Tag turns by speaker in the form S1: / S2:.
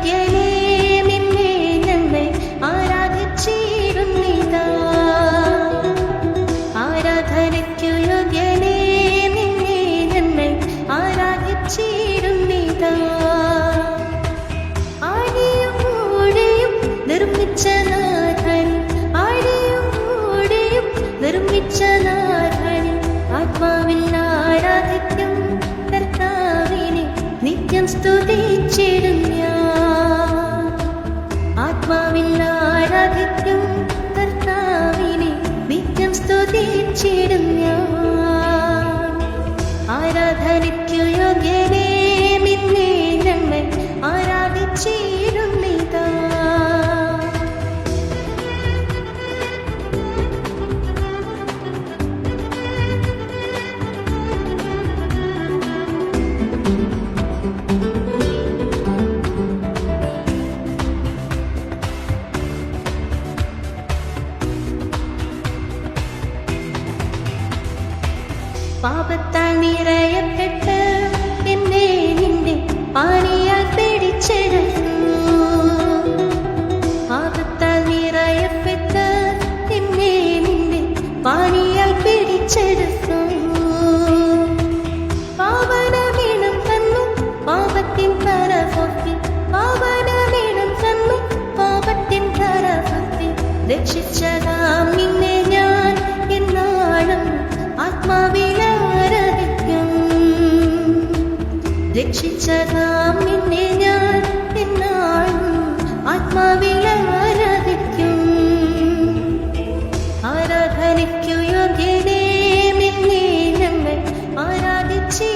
S1: യോഗ്യനേ നിന്നെ ഞങ്ങൾ ആരാധിച്ചിടുന്നിതാ. ആരാധനയ്ക്കു യോഗ്യനേ നിന്നെ ഞങ്ങൾ ആരാധിച്ചിടുന്നിതാ. ആഴിയും ഊഴിയും നിർമ്മിച്ച നാഥൻ, ആഴിയും ഊഴിയും നിർമ്മിച്ച നാഥൻ, ആത്മാവിൽ ആരാധിക്കും കർത്താവിനെ നിത്യം സ്തുതിച്ചിടും ഞാൻ. ആത്മാവിൽ ആരാധിക്കും കർത്താവിനെ നിത്യം സ്തുതിച്ചിടും ഞാൻ. ആരാധനയ്ക്കു യോഗ്യനേ നിന്നെ ഞങ്ങൾ ആരാധിച്ചിടുന്നിതാ. പാപത്താൽ നിറയപ്പെട്ട് എന്നെ നിന്റെ പാണിയാൽ പിടിച്ചെടുത്തു. പാപത്താൽ നിറയപ്പെട്ട് എന്നെ നിന്റെ പാണിയാൽ പിടിച്ചെടുത്തു. പാവനമീണം തന്നു പാപത്തിൻ കരപൊത്തി, പാവനമീണം തന്നു പാപത്തിൻ കരപൊത്തി. രക്ഷിച്ചതാം നിന്നെ ഞാൻ എന്നാളും ആത്മാവിൽ ആരാധിക്കും. രക്ഷിച്ചതാം നിന്നെ ഞാൻ എന്നാളും ആത്മാവിൽ ആരാധിക്കും. ആരാധനയ്ക്കു യോഗ്യനേ നിന്നെ ഞങ്ങൾ ആരാധിച്ചി